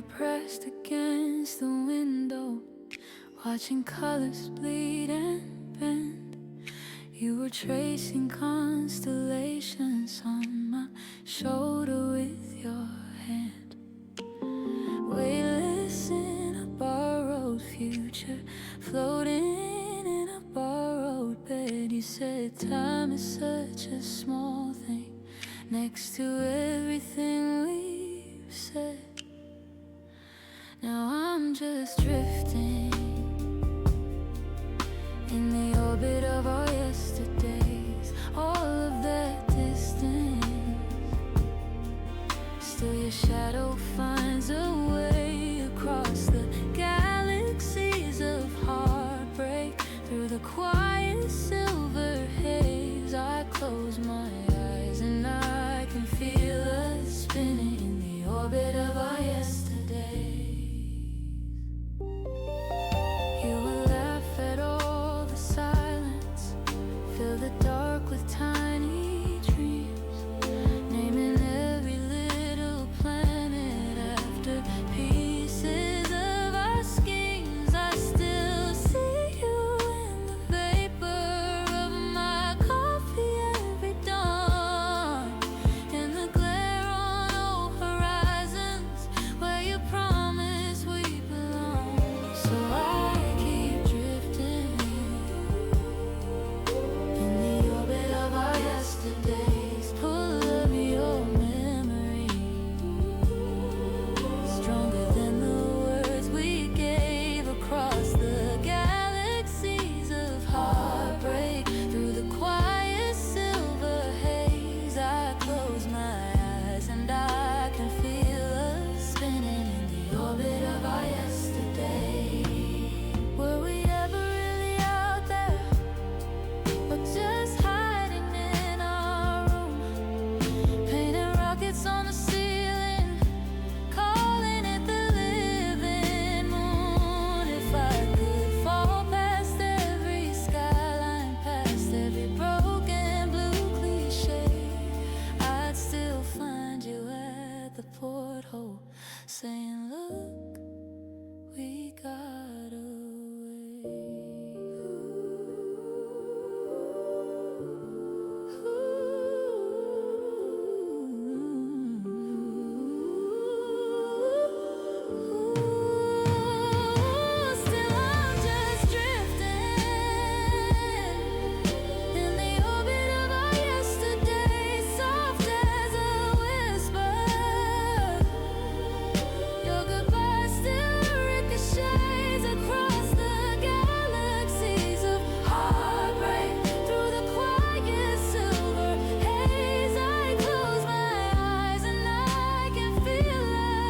pressed against the window, watching colors bleed and bend. You were tracing constellations on my shoulder with your hand. Weightless in a borrowed future, floating in a borrowed bed. You said time is such a small thing next to everything we've said. Now I'm just drifting in the orbit of our yesterdays. All of that distance, still your shadow finds a way across the galaxies of heartbreak. Through the quiet silver haze, I close my eyes and I can feel us spinning in the orbit of our yesterdays. You will laugh at all the silence, fill the dark with tiny dreams, naming every little planet after pieces of our schemes. I still see you in the vapor of my coffee every dawn, in the glare on old horizons where you promise we belong. So I keep drifting in the orbit of our yesterdays, full of your memory, stronger than the words we gave across the galaxies of heartbreak. Through the quiet silver haze, I close my eyes and I can feel us spinning in the orbit of our yesterday. Were we ever really out there, or just hiding in our room, painting rockets on the ceiling, calling it the living moon? If I could fall past every skyline, past every broken blue cliche, I'd still find you at the porthole, saying, look, we got away. Still I'm just drifting in the orbit of our yesterdays, soft as a whisper. Your goodbye still ricochets across the galaxies of heartbreak. Through the quiet silver haze, I close my eyes and I can feel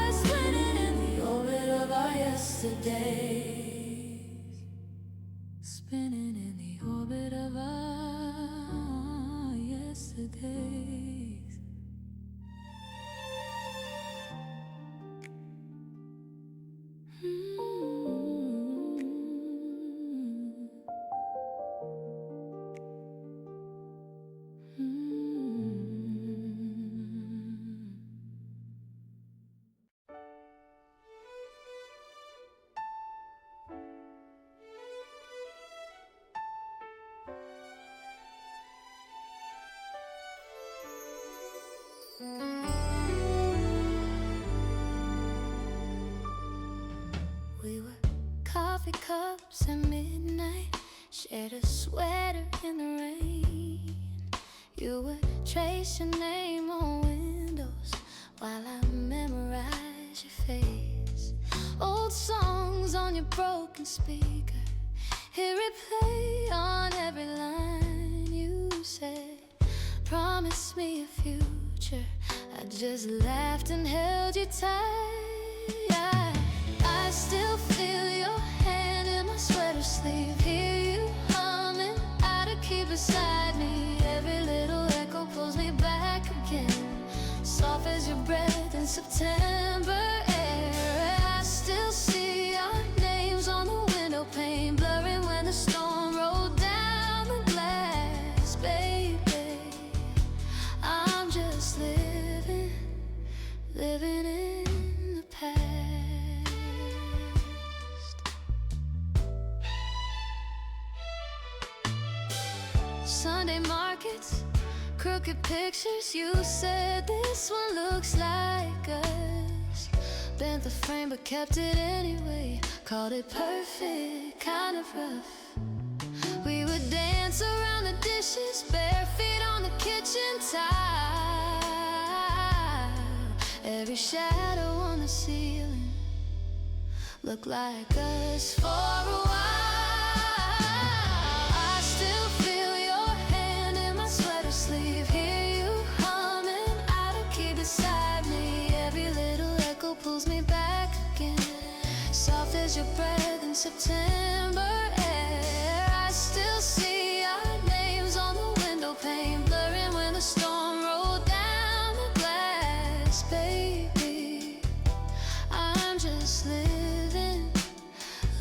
us spinning in the orbit of our yesterdays, spinning in the orbit of our yesterdays. We were coffee cups at midnight, shared a sweater in the rain. You would trace your name on windows while I memorize your face. Old songs on your broken speaker, hear it play on every line. You said, promise me a future. I just laughed and held you tight. I still feel your hand in my sweater sleeve, hear you humming out of key beside me. Every little echo pulls me back again, soft as your breath in September air. I still see our names on the window pane, blurring when the storm rolled down the glass. Baby, I'm just living in the past. markets, crooked pictures. You said this one looks like us. Bent the frame but kept it anyway. Called it perfect, kind of rough. We would dance around the dishes, bare feet on the kitchen tile. Every shadow on the ceiling looked like us for a while. I still feel your hand in my sweater sleeve. Hear you humming out of key beside me. Every little echo pulls me back again, soft as your breath in September air. I still see our names on the window pane, blurring when the storm rolled down the glass. Baby, I'm just living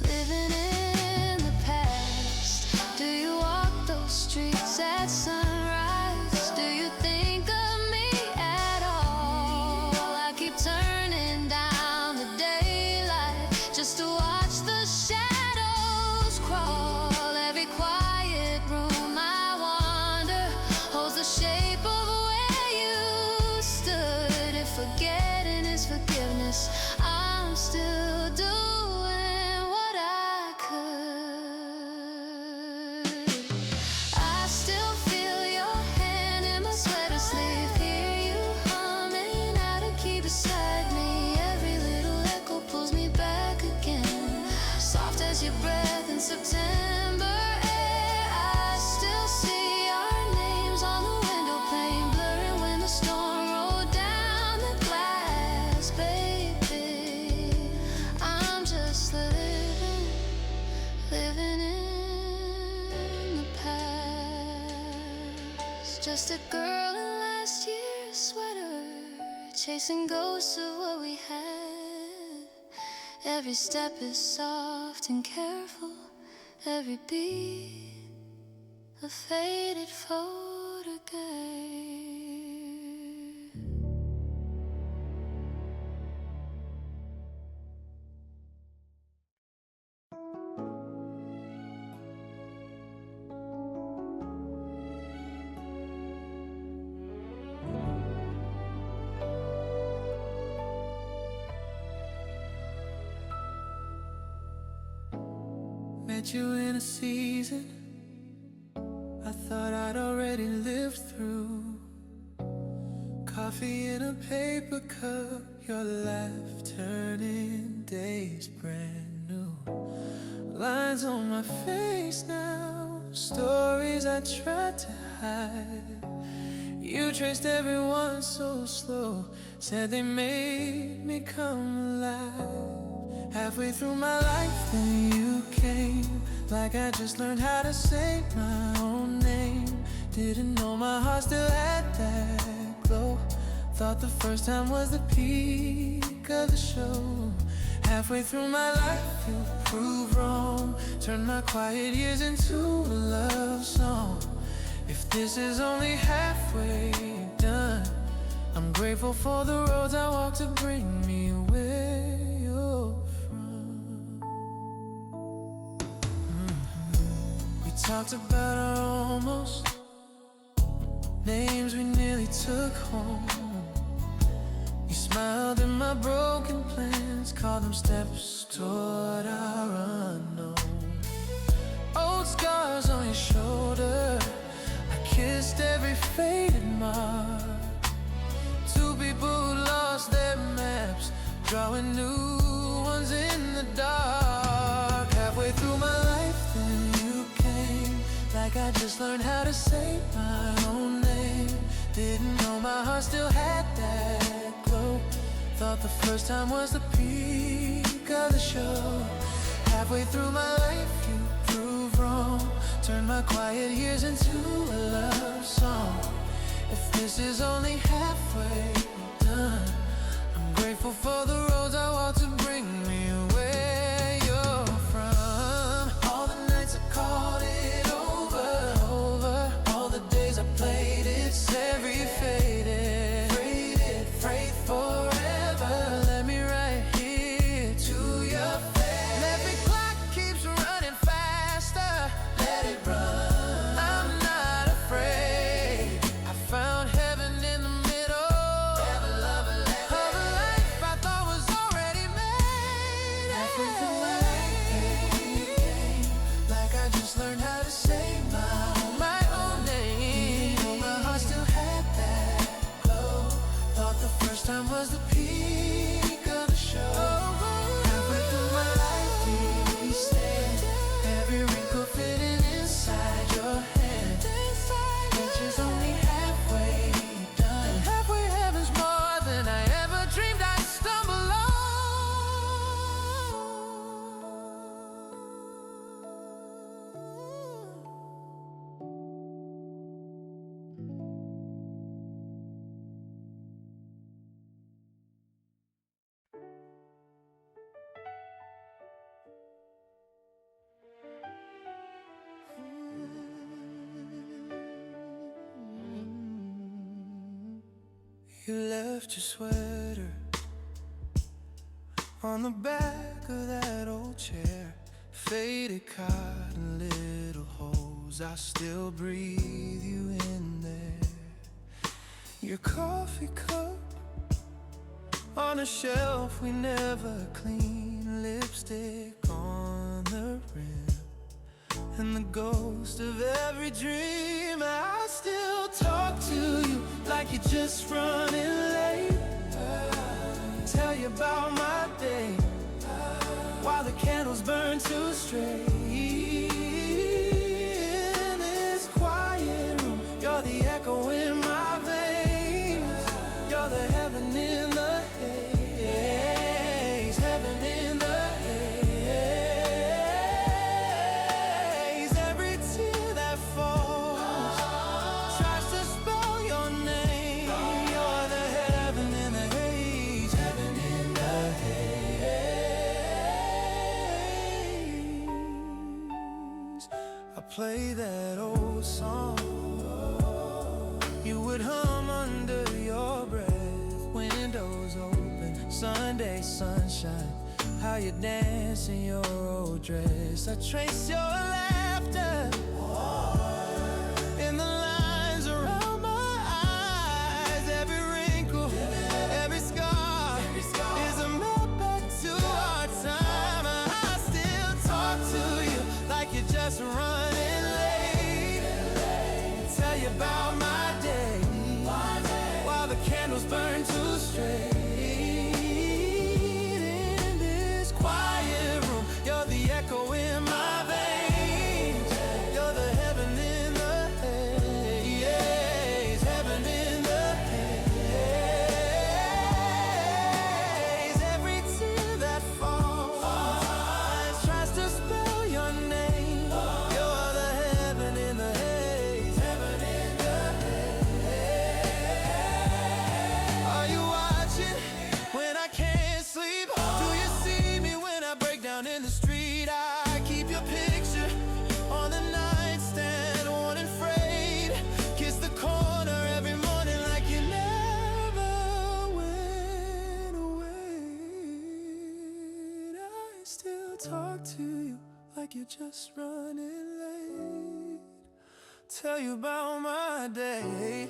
in the past. Do you walk those streets at sunrise? Do you think of me at all? I keep turning down the daylight just to watch the shadows crawl. Every quiet room I wander holds the shape of where you stood. If forgetting is forgiveness, I'm still doing what I could. I still feel your hand in my sweater sleeve. Hear you humming out of key beside me. Every little echo pulls me back again, soft as your breath in September air. I still see our names on the window pane, blurring when the storm rolled down the glass. Baby, I'm just living in the past. Just a girl in last year's sweater, chasing ghosts of what we had. Every step is soft and careful, every beat a faded photograph. Met you in a season I thought I'd already lived through. Coffee in a paper cup, your laugh turning days brand new. Lines on my face now, stories I tried to hide. You traced everyone so slow, said they made me come alive. Halfway through my life, then you came, like I just learned how to say my own name. Didn't know my heart still had that glow. Thought the first time was the peak of the show. Halfway through my life, you proved wrong. Turned my quiet years into a love song. If this is only halfway done, I'm grateful for the roads I walked to bring me where you're from. We talked about our almost, names we nearly took home. You smiled at my broken plans, called them steps toward our unknown. Old scars on your shoulder, I kissed every faded mark. Two people who lost their maps, drawing new ones in the dark. Halfway through my life, then you came, like I just learned how to say my own name. Didn't know my heart still had that glow. Thought the first time was the peak of the show. Halfway through my life, you proved wrong. Turned my quiet years into a love song. If this is only halfway done, I'm grateful for the roads I walked to bring me where you're from. All the nights I called it over. All the days I played it safe, faded, freight forever. Let me right here to your face. Every clock keeps running faster, let it run. I'm not afraid. You left your sweater on the back of that old chair. Faded cotton, little holes, I still breathe you in there. Your coffee cup on a shelf we never clean, lipstick on the rim, and the ghost of every dream. I still talk to you like you're just running late. Tell you about my day while the candles burn too straight. In this quiet room, you're the echo in my veins. You're the heaven in the haze, heaven in the haze. Every tear that falls tries to spell your name. You're the heaven in the haze, heaven in the haze. I play that old song you would hum under your breath. Windows open, Sunday sunshine, how you dance in your old dress. I trace your laughter in the lines around my eyes. Every wrinkle, every scar is a map back to our time. I still talk to you like you're just running late. Tell you about my day while the candles burn too straight. In this quiet room, you're the echo in my veins. You're the heaven in the haze, heaven in the haze. Every tear that falls tries to spell your name. You're the heaven in the haze, heaven in the haze. Are you watching when I can't sleep? Do you see me when I break down in the street? I keep your picture on the nightstand, worn and frayed. Kiss the corner every morning like you never went away. I still talk to you like you're just running late. Tell you about my day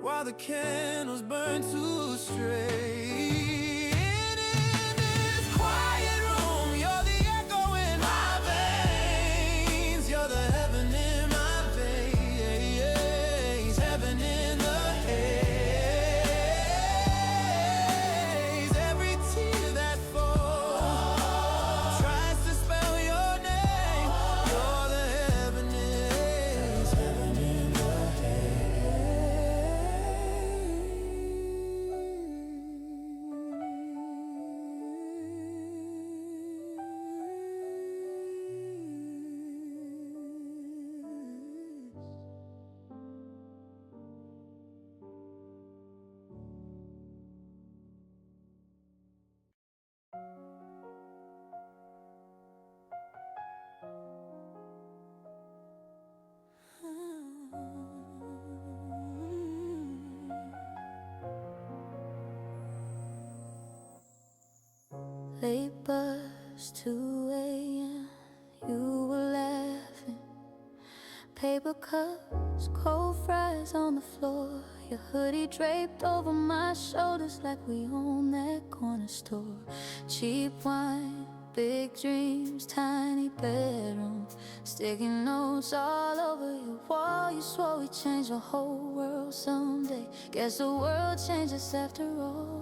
while the candles burn too straight. In this quiet room, you're the echo in my veins. You're the heaven in my veins, heaven in the haze. Every tear that falls tries to spell your name. You're the heaven in heaven in the Late bus, 2 a.m. You were laughing. Paper cups, cold fries on the floor. Your hoodie draped over my shoulders like we own that corner store. Cheap wine, big dreams, tiny bedroom. Sticky notes all over your wall. You swore we'd change the whole world someday. Guess the world changes after all.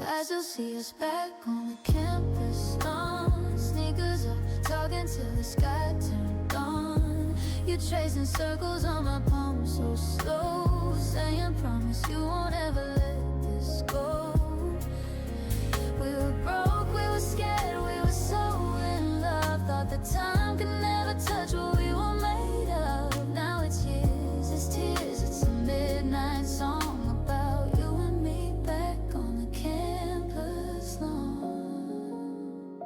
I still see us back on the campus lawn. Sneakers up, talking till the sky turned on. You tracing circles on my palm so slow, saying promise you won't ever let this go. We were broke, we were scared, we were so in love. Thought the time could never touch what we were made of. Now it's years, it's tears, it's a midnight song about you and me back on the campus lawn.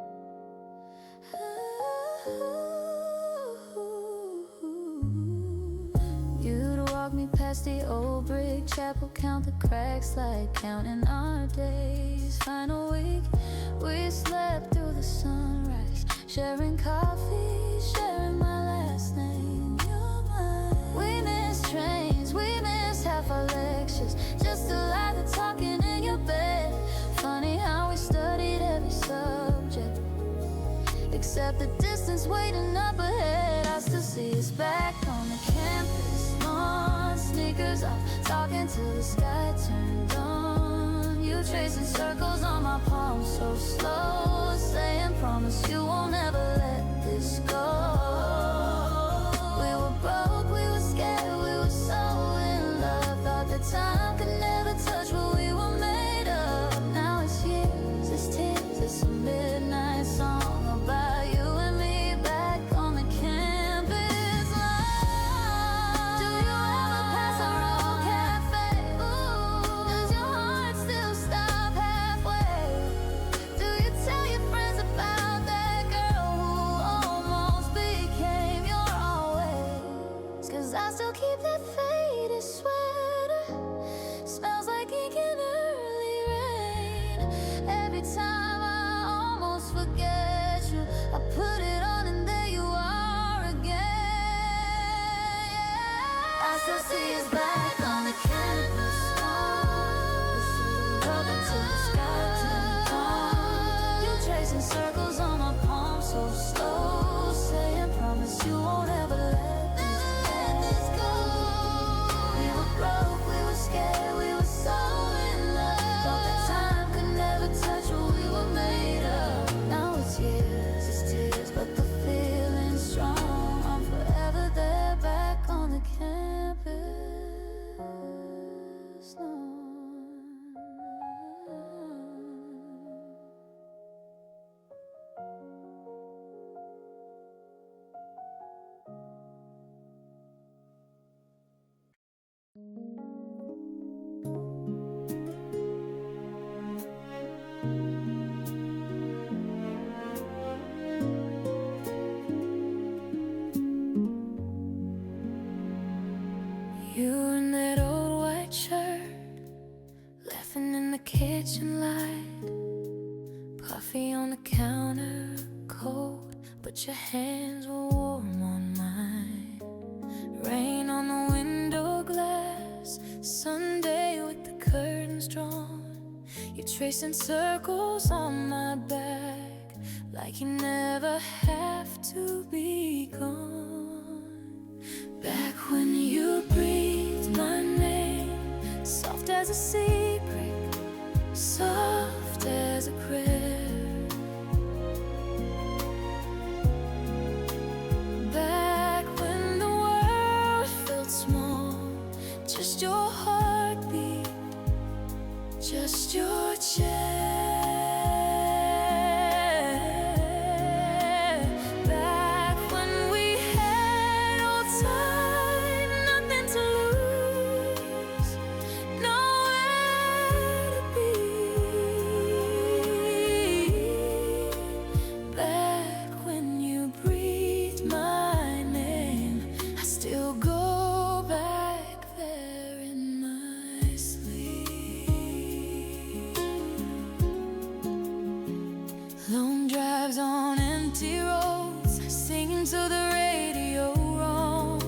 You'd dusty old brick chapel, count the cracks like counting our days. Final week, we slept through the sunrise, sharing coffee, sharing my last name. You're mine. We missed trains, we missed half our lectures, just a lot of talking in your bed. Funny how we studied every subject, except the distance waiting up ahead. I still see us back on the campus, on sneakers off, talking till the sky turned on. You tracing circles on my palm so slow, saying promise you won't ever let this go. We were broke, we were scared, we were so in love. Thought that time could never touch what we were made of. Now it's years, it's tears, it's a midnight song about you and me back on the campus line. Do you ever pass our old cafe? Ooh, does your heart still stop halfway? Do you tell your friends about that girl who almost became your always? 'Cause I still keep that faded sweater, smells like ink and early rain. Every time I almost forget you, I put it on and there you are again. I still see us back on the campus, broken till the sky turned on. You tracing circles on my palm so slow, saying promise you won't ever let this go. We were broke, we were scared, we were so in love. Thought that time could never touch what we were made of. Now it's years, it's tears, but the feeling's strong. I'm forever there, back on the campus lawn. You in that old white shirt, laughing in the kitchen light, puffy on the counter, cold, but your hands were warm on mine. Rain on the window glass, Sunday with the curtains drawn. You're tracing circles on my back, like you never have to be gone. Back when you breathed my name, soft as a secret, soft as a prayer. Back when the world felt small, just your heartbeat, just your chair. Back when we had all time, nothing to lose, nowhere to be. Back when you breathed my name, I still go back there in my sleep. Long drives on empty roads, singing to the radio wrong.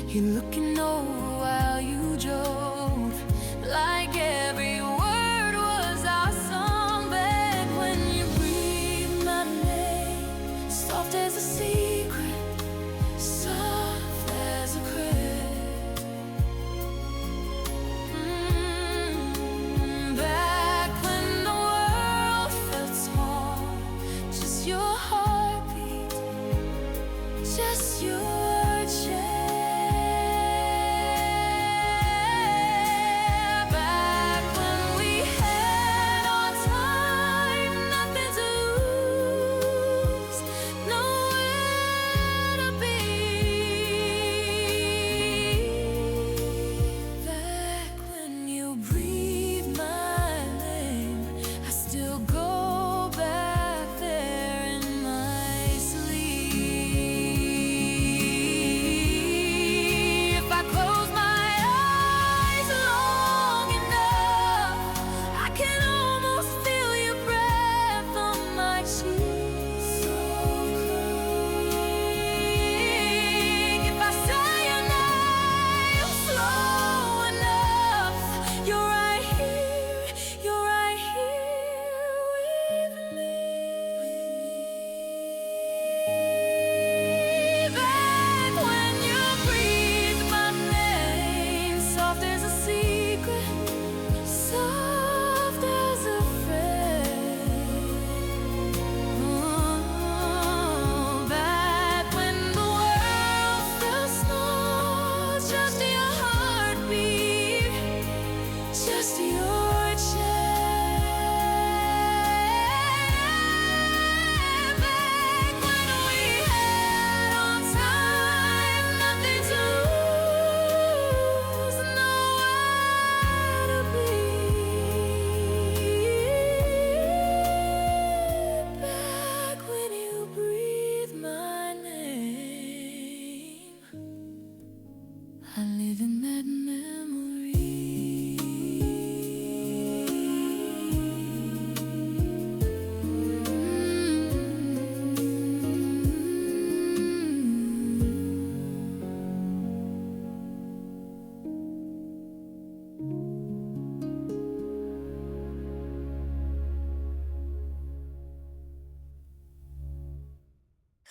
You looking over while you drove, like every word was our song. Back when you breathed my name, soft as a secret, soft as a prayer. Back when the world felt small, just your heartbeat, just your chair.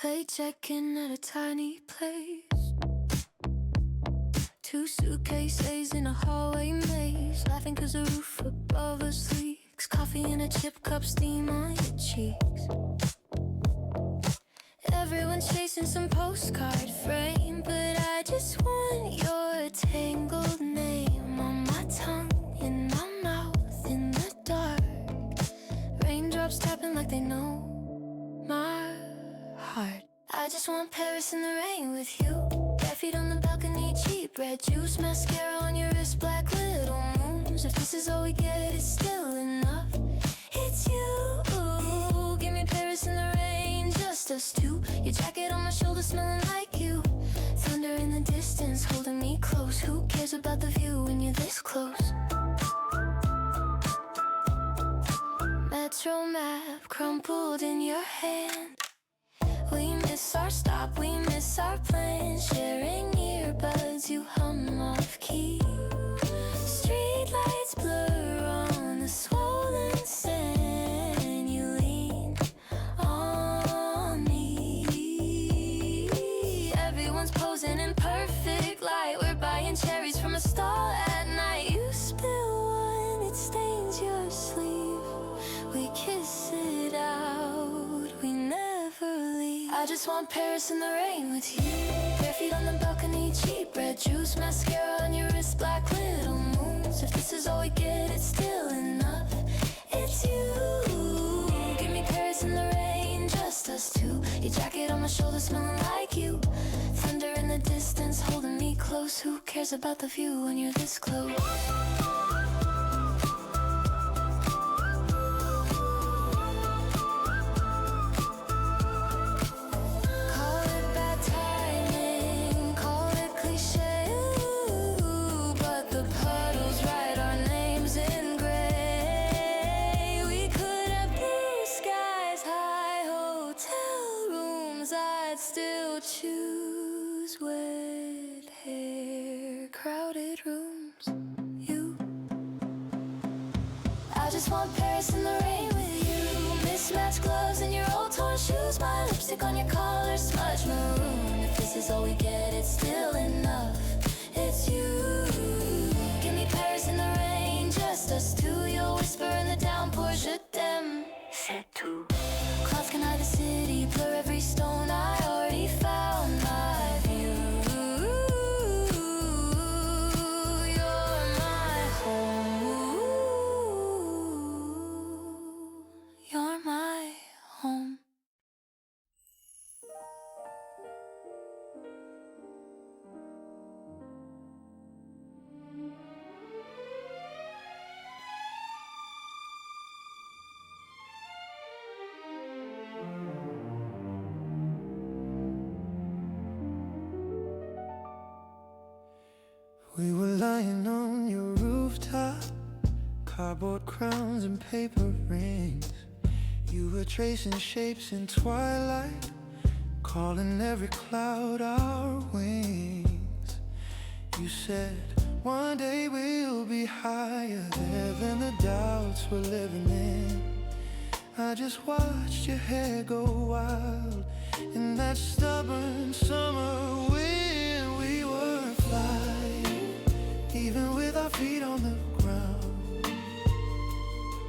Late check-in at a tiny place. 2 suitcases in a hallway maze. Laughing cause the roof above us leaks. Coffee in a chip cup, steam on your cheeks. Everyone's chasing some postcard frame, but I just want your tangled name on my tongue, in my mouth, in the dark. Raindrops tapping like they know my heart. I just want Paris in the rain with you. Bare feet on the balcony, cheap red juice, mascara on your wrist, black little moons. If this is all we get, it's still enough. It's you. Give me Paris in the rain, just us two. Your jacket on my shoulder, smelling like you. Thunder in the distance, holding me close. Who cares about the view when you're this close? Metro map crumpled in your hand. We miss our stop, we miss our plans. Sharing earbuds, you hum off key. Street lights blur on the swollen sand. You lean on me. Everyone's posing in perfect light. We're buying cherries from a stall at night. You spill one, it stains your sleeve. We kiss it out, we never leave. I just want Paris in the rain with you. Bare feet on the balcony, cheap red juice, mascara on your wrist, black little moons. If this is all we get, it's still enough. It's you. Give me Paris in the rain, just us two. Your jacket on my shoulder, smelling like you. Thunder in the distance, holding me close. Who cares about the view when you're this close? I'd still choose wet hair, crowded rooms, you. I just want Paris in the rain with you. Mismatched gloves and your old torn shoes. My lipstick on your collar, smudge maroon. If this is all we get, it's still enough. It's you. Give me Paris in the rain, just us two. You'll whisper in the downpour, je t'aime, c'est tout. Clouds can hide the city, blur every stone. I already found my view. You're my home. You're my home. We were lying on your rooftop, cardboard crowns and paper rings. You were tracing shapes in twilight, calling every cloud our wings. You said one day we'll be higher there than the doubts we're living in. I just watched your hair go wild in that stubborn summer wind. We were flying, even with our feet on the ground.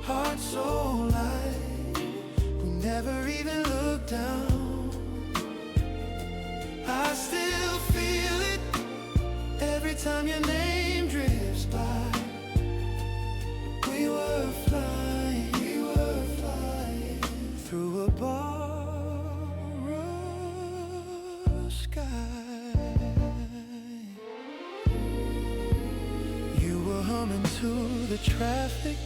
Hearts so light, we never even looked down. I still feel it every time your name drifts by. We were flying through a borrowed sky. You were humming to the traffic,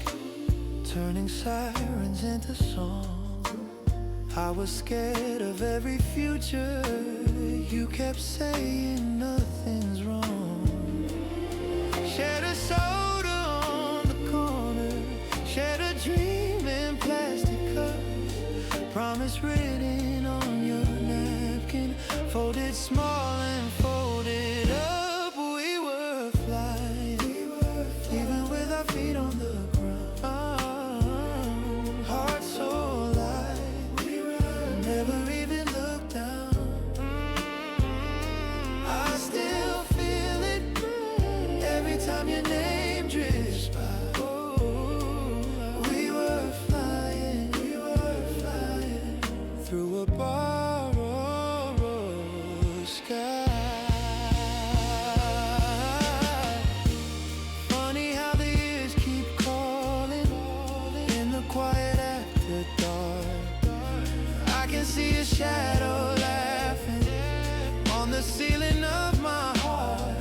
turning sirens into song. I was scared of every future. You kept saying nothing's wrong. Shared a soda on the corner, shared a dream in plastic cups. Promise written on your napkin, folded small and folded up. We were flying, even with our feet on the ground. Hearts so light, never even looked down. time your name drifts by. We were flying through a borrowed sky. Funny how the years keep calling in the quiet after dark. I can see a shadow laughing on the ceiling of my heart.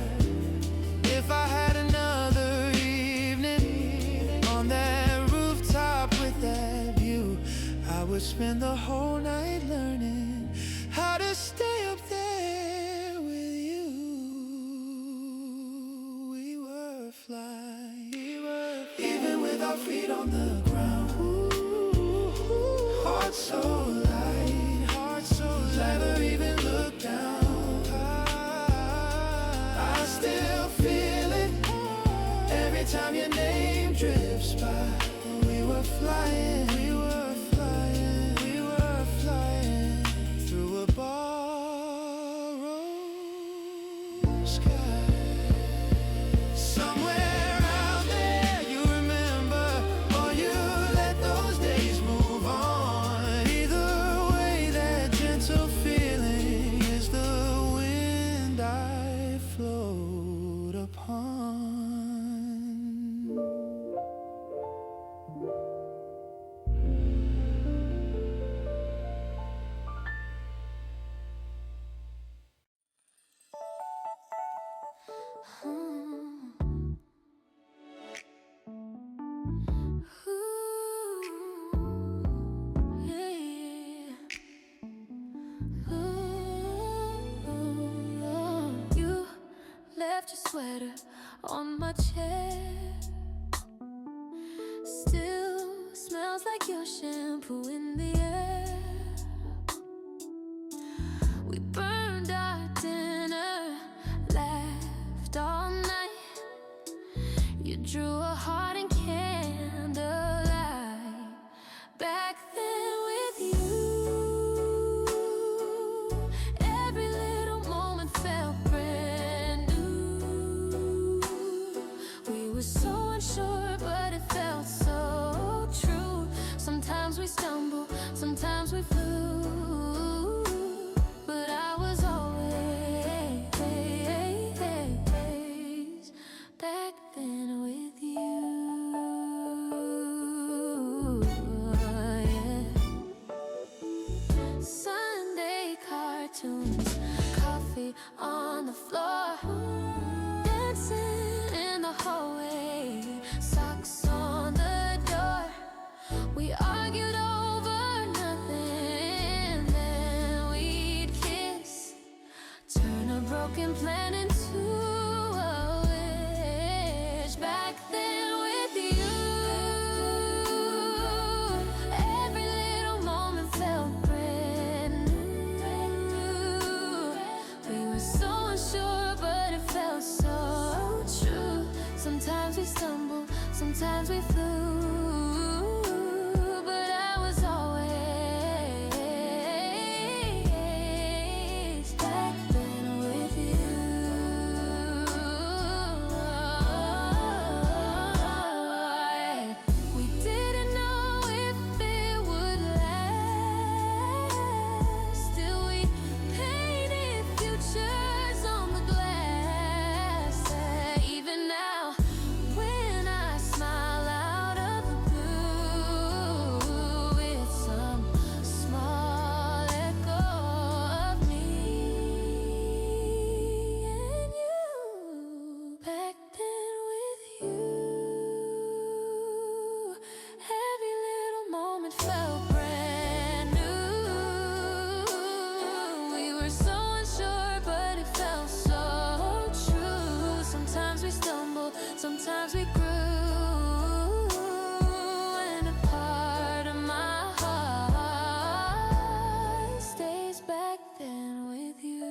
If I had another evening on that rooftop with that view, I would spend the whole night learning how to stay up there with you. We were flying, even with our feet on the ground. Hearts so light, never even look down. I still feel it every time your name drifts by. We were flying through a borrowed sky. Somewhere out there you remember, or you let those days move on. Either way, that gentle feeling is the wind I float upon. You left your sweater on my chair. Still smells like your shampoo in the air. We burned our dinner, laughed all night. You drew a heart in candlelight. Back then with you, every little moment felt brand new. We were so unsure, but it felt so true. Sometimes we stumble, sometimes we flew, but I was always back then with you. Yeah. Sunday cartoons, coffee on the floor, dancing in the hallway, socks on the door. We argued over nothing, then we'd kiss, turn a broken plan into a wish. Back then with you, every little moment felt brand new. We were so unsure, but it felt so true. Sometimes we stumble, sometimes we flew, but I was always back then with you. We didn't know if it would last. Still we painted futures on the glass. Even now, when I smile out of the blue, it's some small echo of me and you. Back then with you, every little moment felt brand new. We were so unsure, but it felt so true. Sometimes we stumble, sometimes we grew, and a part of my heart stays back then with you.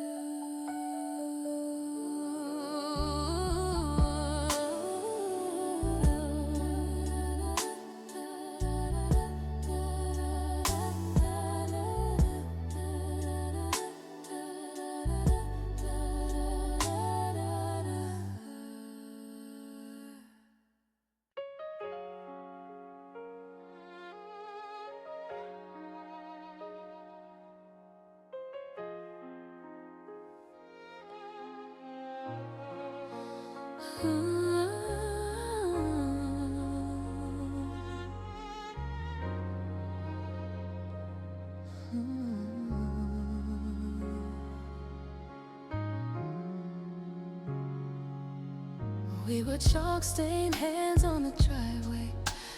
We were chalk-stained hands on the driveway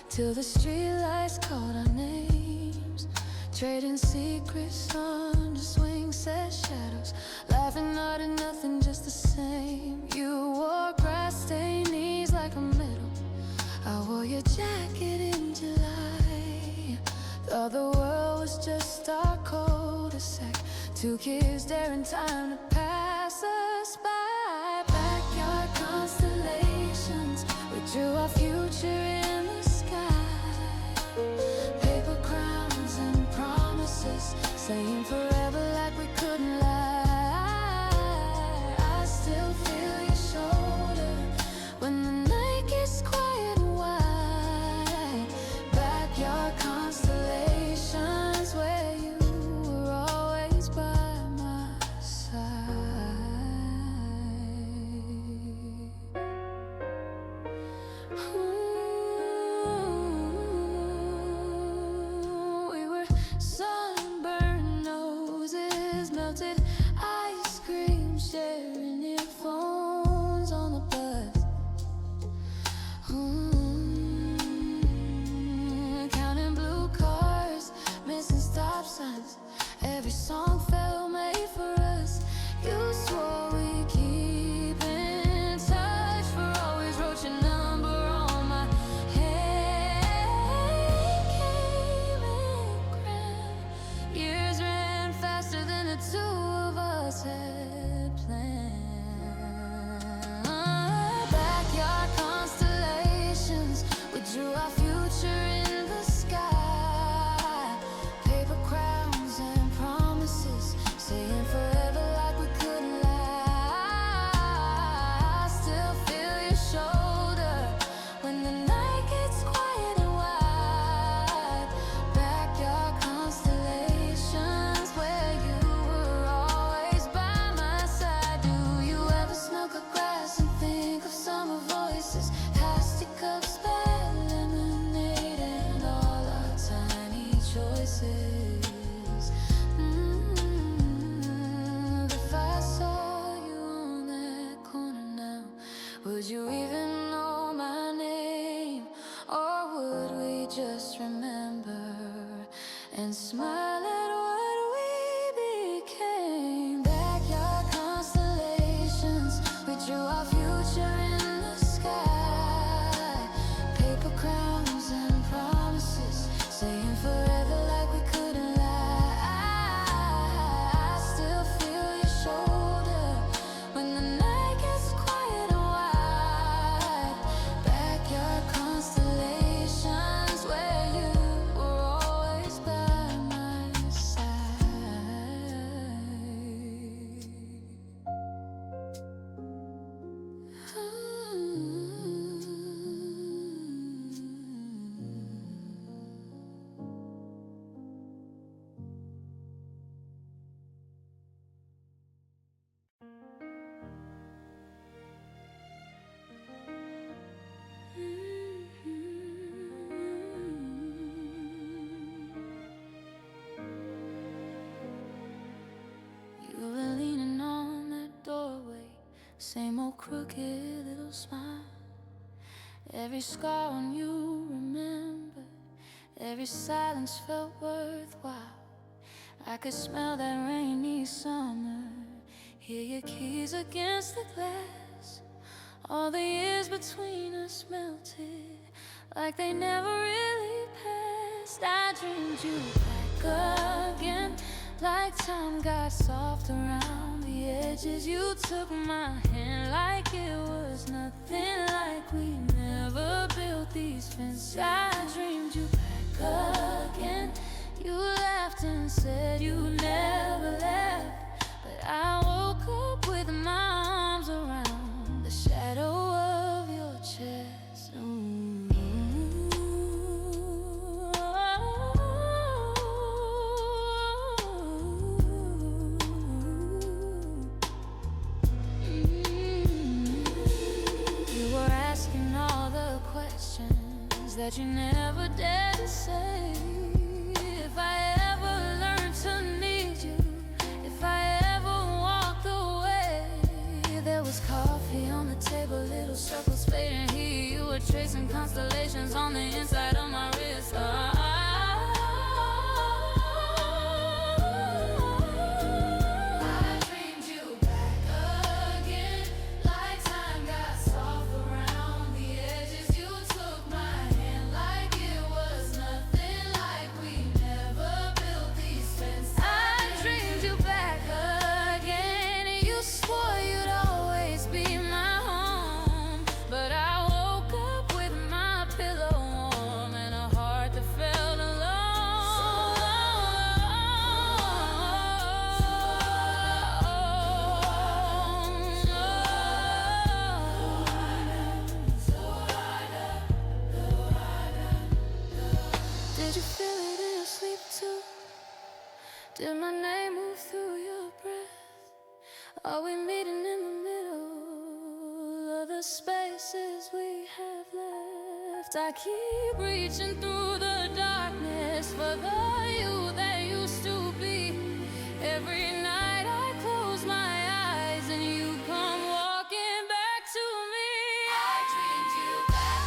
till the streetlights called our names, trading secrets under swing-set shadows, laughing out at nothing, just the same. You wore grass-stained knees like a medal. I wore your jacket in July. Thought the world was just our cul-de-sac, two kids daring time to pass us by. Backyard constellations, we drew our future in the sky. Paper crowns and promises, saying forever like we couldn't lie. I still feel your shoulder when the night gets quiet and wide. Backyard constellations, where you were always by my side. We were sunburned noses, melted ice cream, sharing earphones on the bus. Counting blue cars, missing stop signs. Every song felt made for us. You swore we keep in touch for always. Wrote your number on my head. Came and crammed. Years ran faster than the two of us had planned. Backyard constellations, we drew our future in the sky. Paper crowns and promises, saying forever like we couldn't lie. I still feel your shoulder when the night gets quiet and wide. Backyard constellations, where you were always by my side. Do you ever smell good grass and think of summer voices? Plastic cups, bad lemonade, and all our tiny choices. If I saw you on that corner now, would you even know my name? Or would we just remember and smile at what we became? Backyard constellations, we drew our future in the sky. Paper crowns and promises, saying forever like we couldn't lie. I still feel your shoulder when the night gets quiet and wide. Backyard constellations, where you were always by my You were leaning on that doorway, same old crooked little smile. Every scar on you remembered, every silence felt worthwhile. I could smell that rainy summer, hear your keys against the glass. All the years between us melted like they never really passed. I dreamed you back again, like time got soft around the edges. You took my hand like it was nothing, like we never built these fences. I dreamed you back again. You laughed and said you never left, but I woke up with my arms around the shadow of your chest. You that you never dared to say. If I ever learned to need you, if I ever walked away, there was coffee on the table, little circles fading here. You were tracing constellations on the inside of my wrist. Did you feel it in your sleep too? Did my name move through your breath? Are we meeting in the middle of the spaces we have left? I keep reaching through the darkness for the you that used to be. Every night I close my eyes and you come walking back to me. I dreamed you back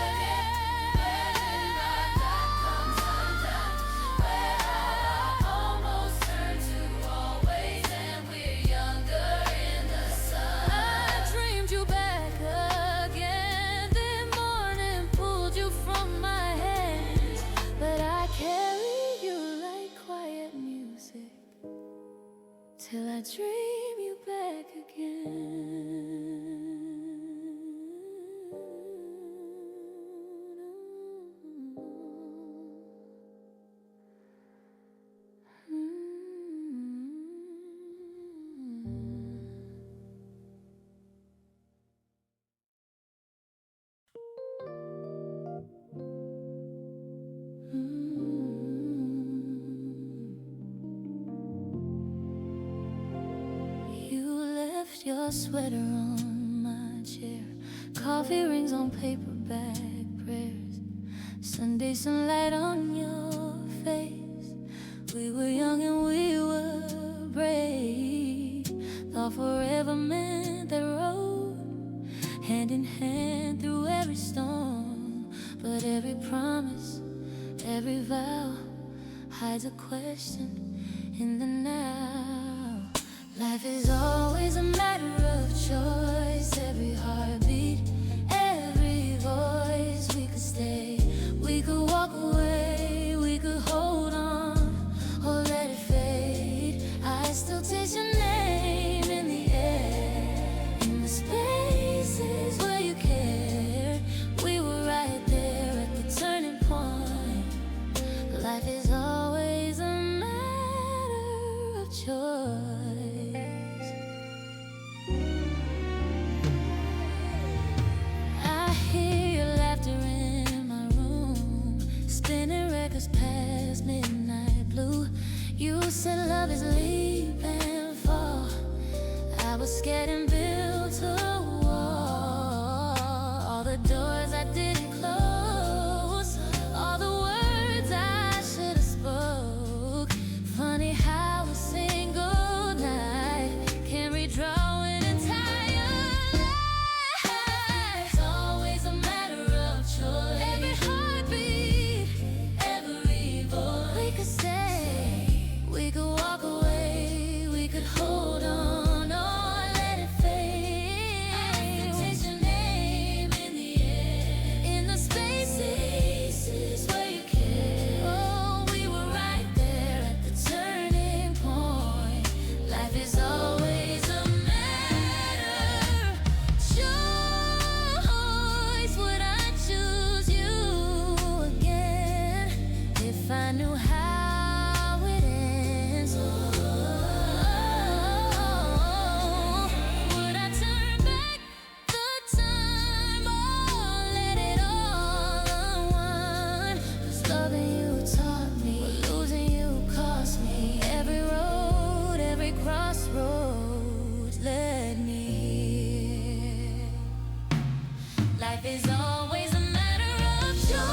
again, when the dark comes undone, where I almost turn to always, and we're younger in the sun. I dreamed you back again, then morning pulled you from my hands, but I carry you like quiet music till I dream you back You left your sweater on my chair, coffee rings on paperback prayers, Sunday sunlight on your face. We were young and we were brave, thought forever meant that road, hand in hand through every storm. But every promise, every vow hides a question in the now. Life is always a matter of choice. Every heartbeat, every voice. We could stay, we could walk away, we could hold on or let it fade. I still taste your name in the air, in the spaces where you cared. We were right there at the turning point. Life is always a matter of choice. I hear your laughter in my room, spinning records past midnight blue. You said love is leap and fall. I was scared and built a wall. All the doors I didn't close, all the words I should have spoke. Funny how a single night can redraw an entire life. It's always a matter of choice. Every heartbeat, every voice. We could stay, we could walk away, we could hold on or let it fade. I can taste your name in the air, in the spaces where you care. Oh, we were right there at the turning point. Life is always a matter of choice. Would I choose you again if I knew how it ends? Would I turn back the time or let it all unwind? 'Cause loving you taught me, losing you cost me. Every road, every crossroads led me here. Life is always a matter of choice.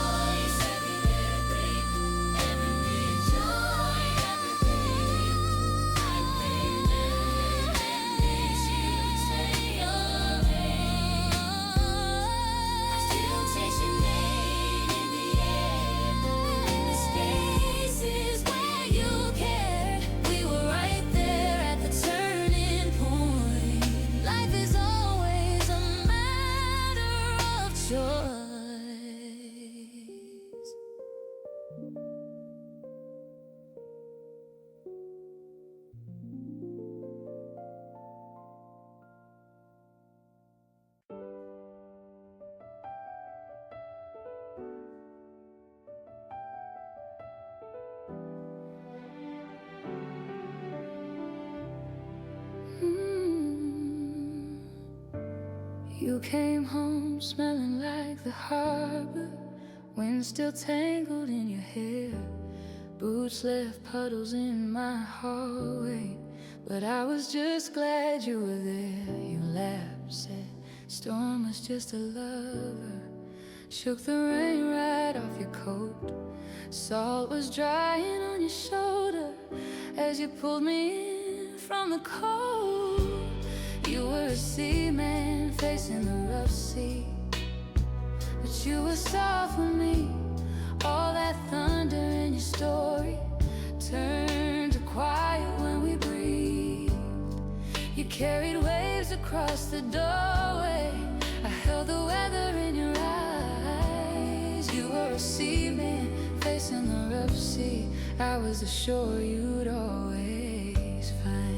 choice. You came home smelling like the harbor, wind still tangled in your hair. Boots left puddles in my hallway, but I was just glad you were there. You laughed, said storm was just a lover, shook the rain right off your coat. Salt was drying on your shoulder as you pulled me in from the cold. You were a seaman facing the rough sea, but you were soft with me. All that thunder in your story turned to quiet when we breathed. You carried waves across the doorway, I held the weather in your eyes. You were a seaman facing the rough sea, I was the shore you'd always find.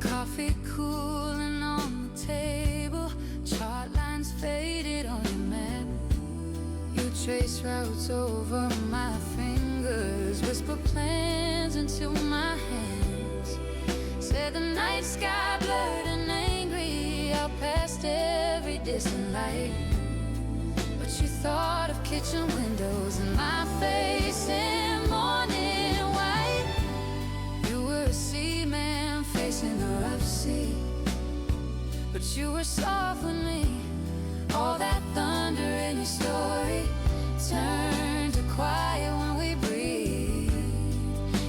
Coffee cooling on the table, chart lines faded on your map. You trace routes over my fingers, whisper plans into my hands. Said the night sky blurred and angry out past every distant light. But you thought of kitchen windows and my face in morning white. You were a seaman facing the rough sea, but you were soft with me. All that thunder in your story turned to quiet when we breathed.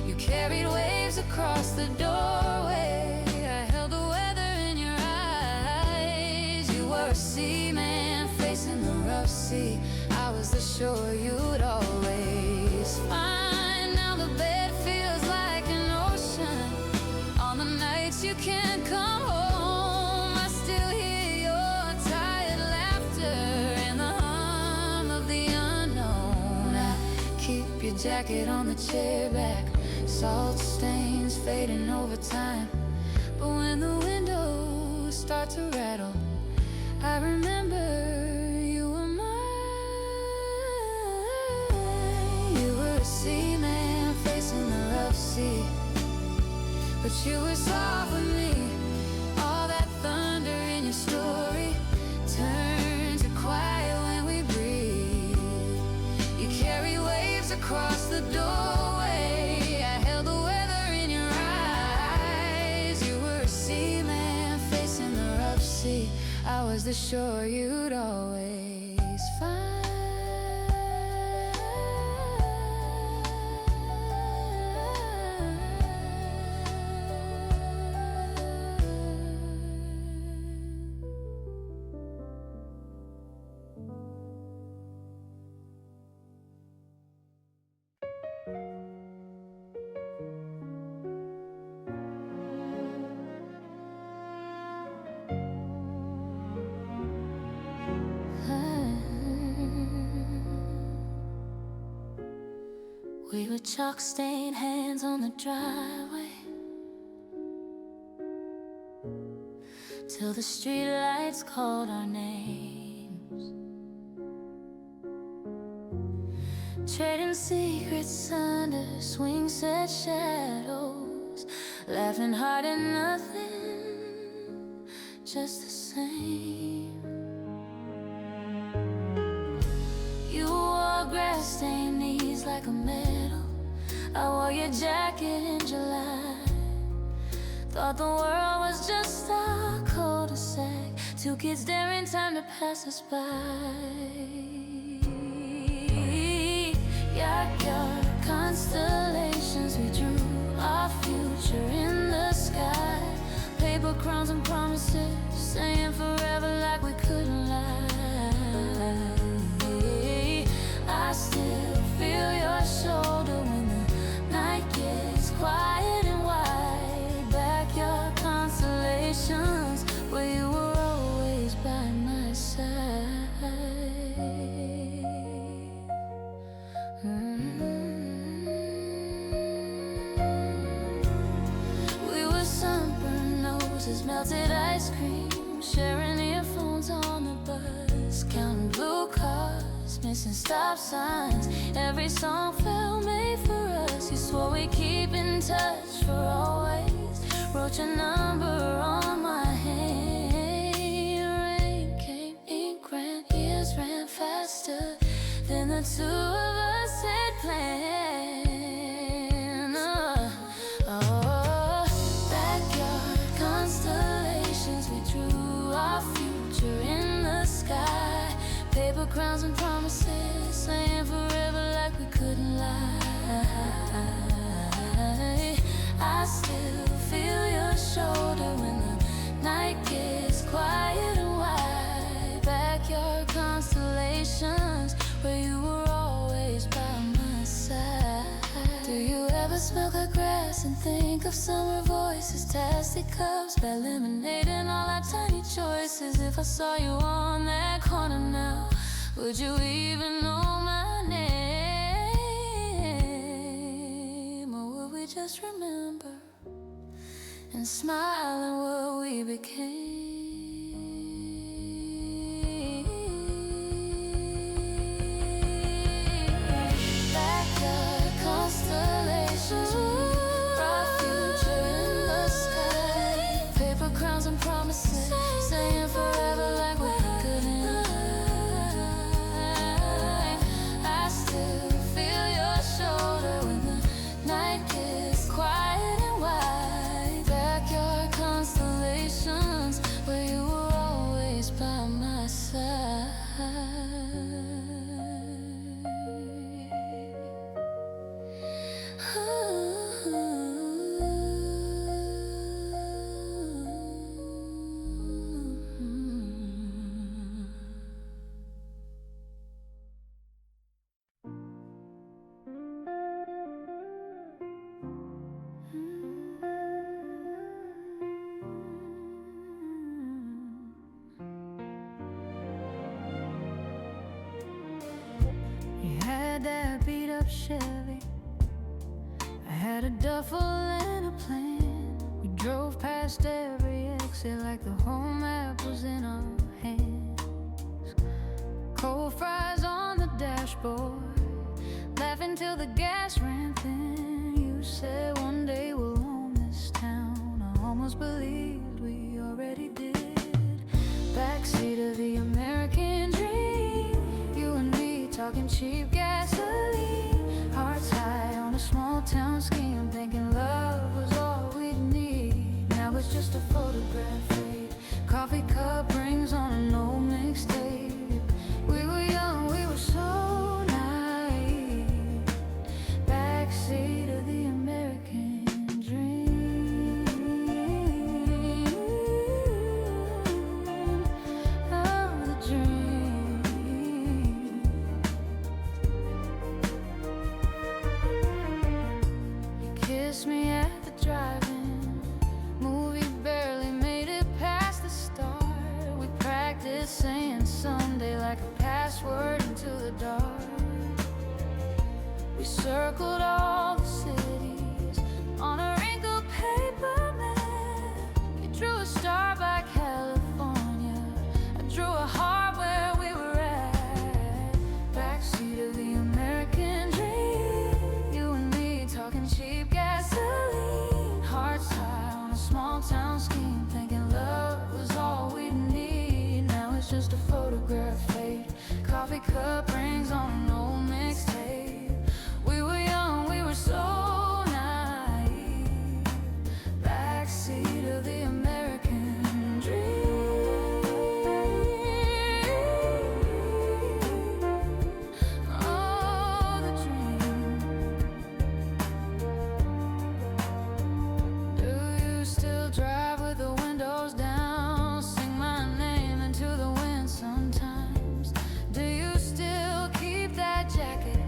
You carried waves across the doorway, I held the weather in your eyes. You were a seaman facing the rough sea, I was the shore you'd always find. Now the bed feels like an ocean. On the nights you can't come home, I still hear your tired laughter and the hum of the unknown. I keep your jacket on the chair back, salt stains fading over time. But when the windows start to rattle, I remember you were mine. You were a seaman facing the rough sea, but you were soft with me. All that thunder in your story turned to quiet when we breathed. You carry waves across the doorway, I held the weather in your eyes. You were a seaman facing the rough sea, I was the shore you'd always find. We were chalk-stained hands on the driveway, till the streetlights called our names. Trading secrets under swing-set shadows, laughing hard at nothing, just the same. You wore grass-stained knees like a medal, I wore your jacket in July. Thought the world was just a cul-de-sac, two kids staring time to pass us by. Yard constellations, we drew our future in the sky. Paper crowns and promises, saying forever like we couldn't lie. missing stop signs. Every song felt made for us. You swore we'd keep in touch for always. Wrote your number on my hand. Rain came, ink ran, years ran faster than the two of us had planned. Backyard constellations, we drew our future in the sky. Paper crowns and promises, saying forever like we couldn't lie. I still feel your shoulder when the night gets quiet and wide. Backyard constellations, where you were always by my side. Do you ever smell the grass and think of summer voices? Tasty cups, bad lemonade and all our tiny choices. If I saw you on that corner now, would you even know my name? Or would we just remember and smile at what we became? Backyard constellations, we brought future in the sky. Paper crowns and promises, saying forever like we couldn't lie. I still feel your shoulder when the night gets quiet and wide. Backyard constellations, where you were always by my side. You had that beat up Chevy, I had a duffel and a plan. We drove past every exit like the whole map was in our hands. Cold fries on the dashboard, laughing till the gas ran thin. You said one day we'll own this town. I almost believed we already did. Backseat of the American dream, you and me talking cheap gasoline. Hearts high on a small town scheme, thinking love was all we'd need. Now it's just a photograph fade, coffee cup rings on an old mixtape. We were young, we were so naive. Backseat of the American dream. Oh, the dream. You kissed me at the drive-in. Movie barely made it past the start. We practiced saying someday like a password into the dark. We circled all the cities on a wrinkled paper map. You drew a star by California, I drew a heart where we were at. Backseat of the American dream, you and me talking cheap gasoline. Hearts high on a small town scheme, thinking love was all we need. Now it's just a photograph fade, coffee cup rings on an old mixtape. We were young, we were so naive. Backseat of the American dream. Oh, the dream. Do you still drive with the windows down? Sing my name into the wind sometimes. Do you still keep that jacket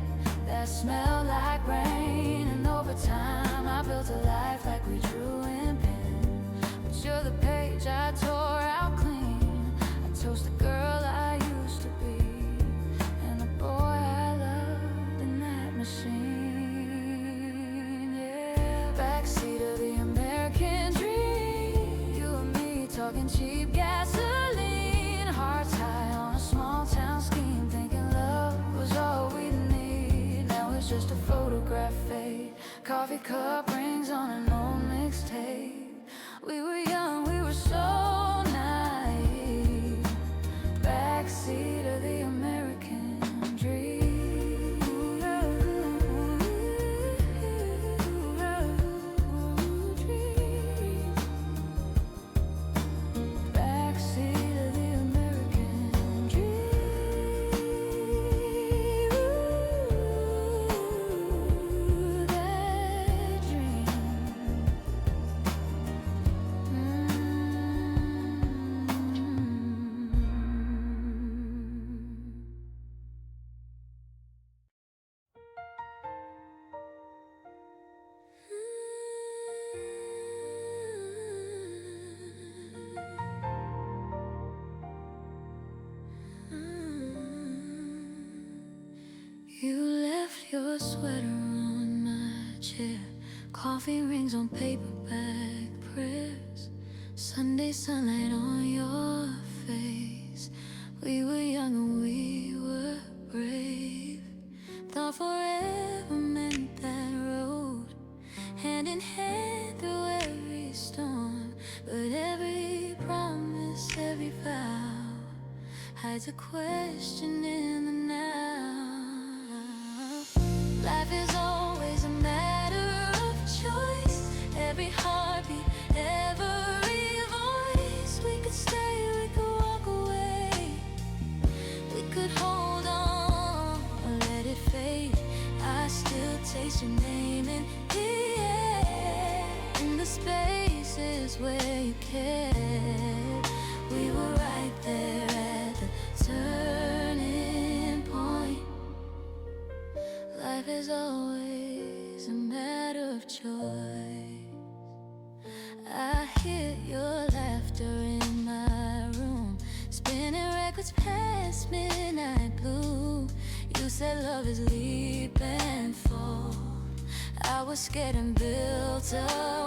that smell like rain? And over time I built a life like we drew in pen. But you're the page I tore out clean. I toast the girl I used to be and the boy I loved in that machine. Yeah, backseat of the American dream, you and me talking cheap gasoline. Hearts high on a small town scheme, thinking love coffee cup rings on an old mixtape. We were young, we were so naive. Backseat of the American dream. Backseat of the American dream. That dream. You left your sweater on my chair. Coffee rings on paperback prayers. Sunday sunlight on your face. We were young and we were brave. Thought forever meant that road, hand in hand through every storm. But every promise, every vow hides a question in the now. Life is always a matter of choice. Every heartbeat, every voice. We could stay, we could walk away. We could hold on or let it fade. I still taste your name in the air, in the spaces where you cared. We were right there at the turning point. Life is always a matter of choice. I hear your laughter in my room, spinning records past midnight blue. You said love is leap and fall. I was scared and built a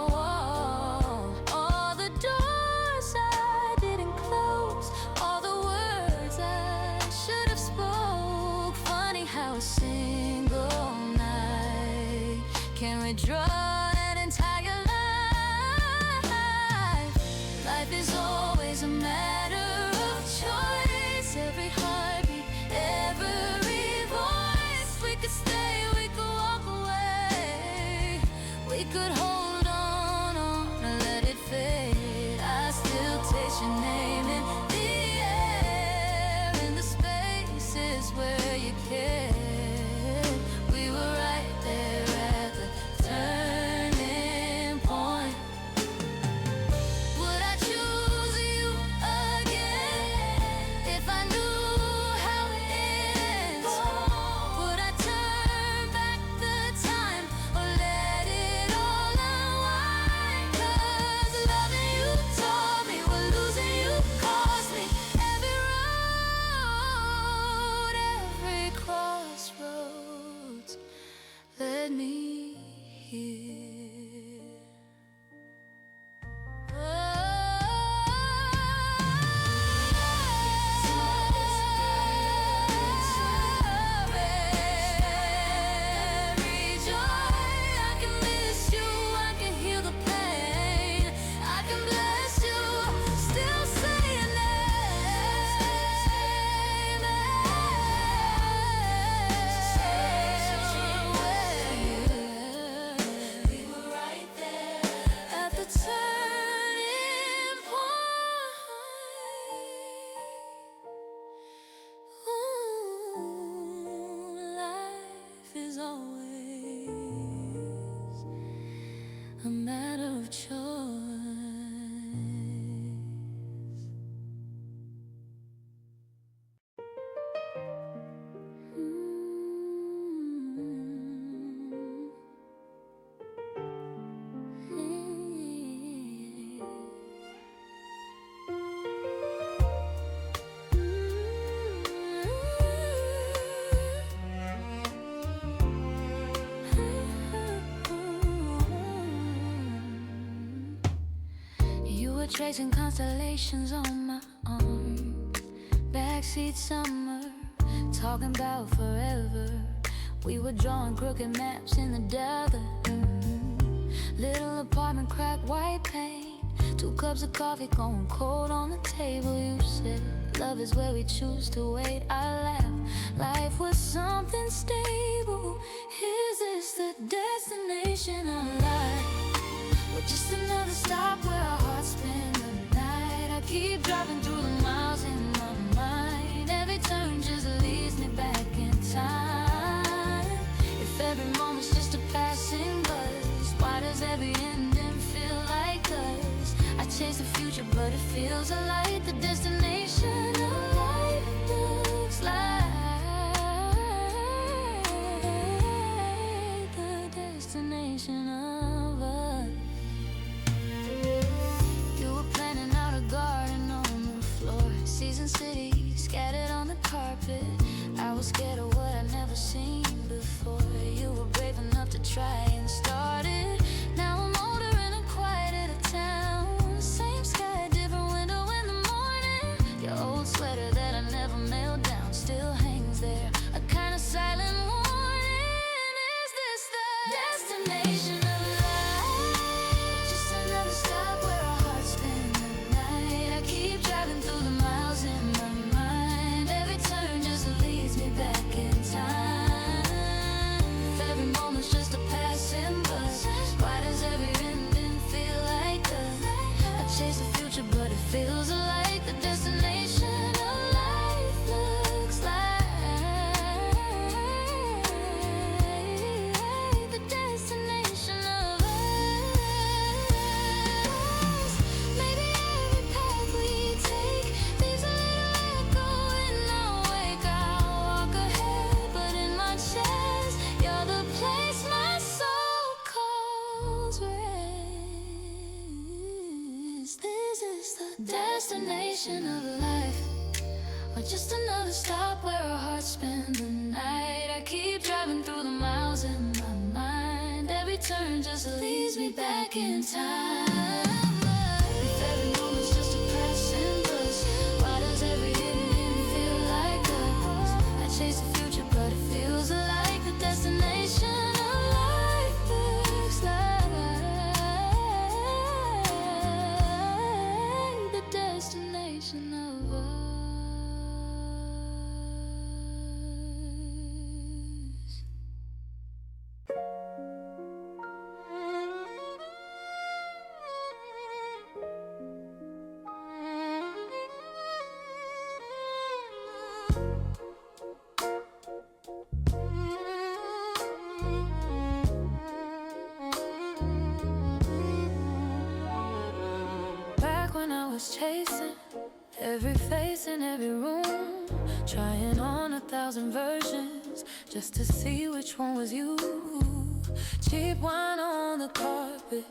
wall. All the doors I didn't close, all the words I should have spoke. Funny how a single night can redraw an entire life. Life is always a matter of choice. Every heartbeat, every voice. We could stay, we could walk away. We could hold on or let it fade. I still taste your name in the air, in the spaces where you cared. We were right there at the turning point. Would I choose you again if I knew how it ends? Would I turn back the time or let it all unwind? 'Cause loving you taught me what losing you cost me. Every road, every crossroads led me here. Every joy, I can miss you, I can heal the pain, I can bless you, still say your name. We were right there at the turning point. Ooh, life is always a matter of choice. You were tracing constellations on my arm. Backseat summer, talking about forever. We were drawing crooked maps in the desert. Little apartment, cracked white paint, 2 cups of coffee going cold on the table. You said love is where we choose to wait. I laugh, life was something stable. Is this the destination of life, or just another stop where our hearts spend the night? I keep driving through the miles in my mind. Every turn just leads me back in time. If every moment's just a passing buzz, why does every ending feel like us? I chase the future, but it feels alike. The destination of life looks like the destination of us. You were planning out a garden on the floor, Season City scattered on the carpet. I was scared of what I'd never seen before. You were brave enough to try and start it. Now I'm older and I'm quiet at a town. Same sky, different window in the morning. Your old sweater that I never mailed down still hangs there, a kind of silent warning. Is this the destination of life? Just another stop where our hearts spend the night. I keep driving through the miles in my mind. Every turn just leads me back in time. If every moment's just a passing bus, why does every ending feel like us? I chase the future, but it feels like the destination of life looks like the destination of us. Maybe every path we take leaves a little echo in our wake. I'll walk ahead, but in my chest, you're the place my soul calls rest. This is the destination of life, or just another stop where our hearts spend the night. I keep driving through the miles in my mind. Every turn just leads me back in time. If every moment's just a passing bus, why does every ending feel like us? I chase the future, but it feels like the destination of life looks like the destination of us. Back when I was chasing every face in every room, trying on 1,000 versions just to see which one was you. Cheap wine on the carpet,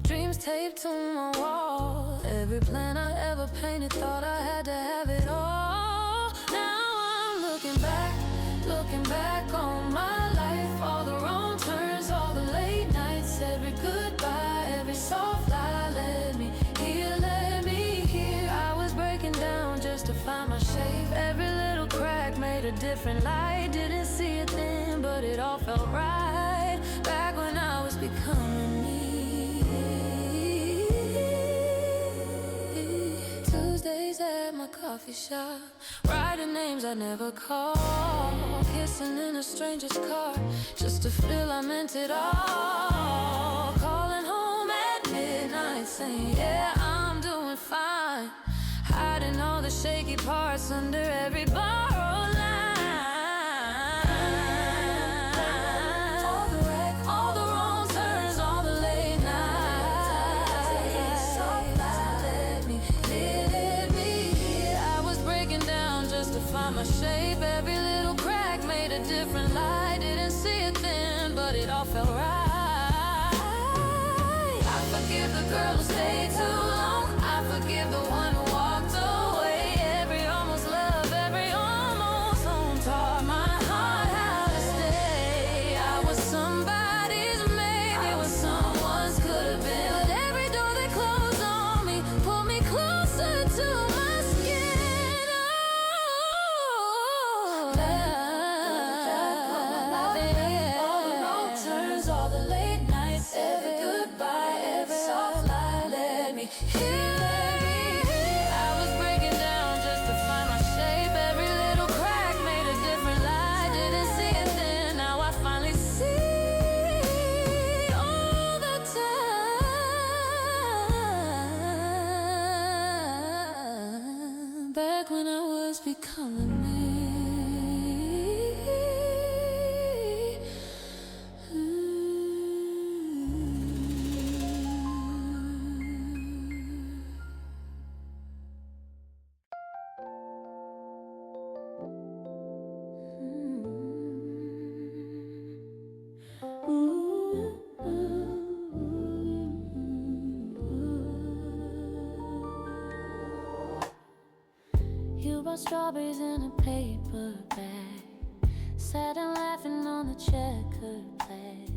dreams taped to my wall. Every plan I ever painted, thought I had to have it all. Now I'm looking back on my life. All the wrong turns, all the late nights, every goodbye, every soft lie led me here, led me here. I was breaking down just to find my shape. Every little crack made a different light. Didn't see it then, but it all felt right. Back when I was becoming me. Tuesdays at my coffee shop, writing names I never called, kissing in a stranger's car just to feel I meant it all. Calling home at midnight saying, yeah, I'm doing fine, hiding all the shaky parts under every borrowed line. All the wreck, all the wrong turns, all the late nights, led me here. I was breaking down just to find my shape. Every little crack made a different light. Didn't see it then, but it all felt right. I forgive the girl who stayed too long. I forgive the one who walked away. Every almost love, every almost home taught my heart how to stay. I was somebody's, maybe was someone's, could have been. But every door that closed on me pulled me closer to my skin. All the wrong turns, all the late nights, every goodbye. bought strawberries in a paper bag, sat and laughing on the checkered plaid.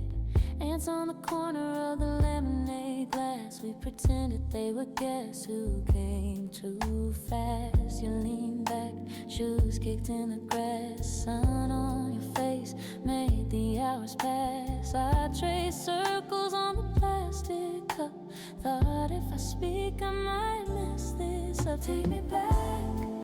Ants on the corner of the lemonade glass. We pretended they would guess who came too fast. You leaned back, shoes kicked in the grass. Sun on your face made the hours pass. I traced circles on the plastic cup. Thought if I speak I might mess this up. Take me back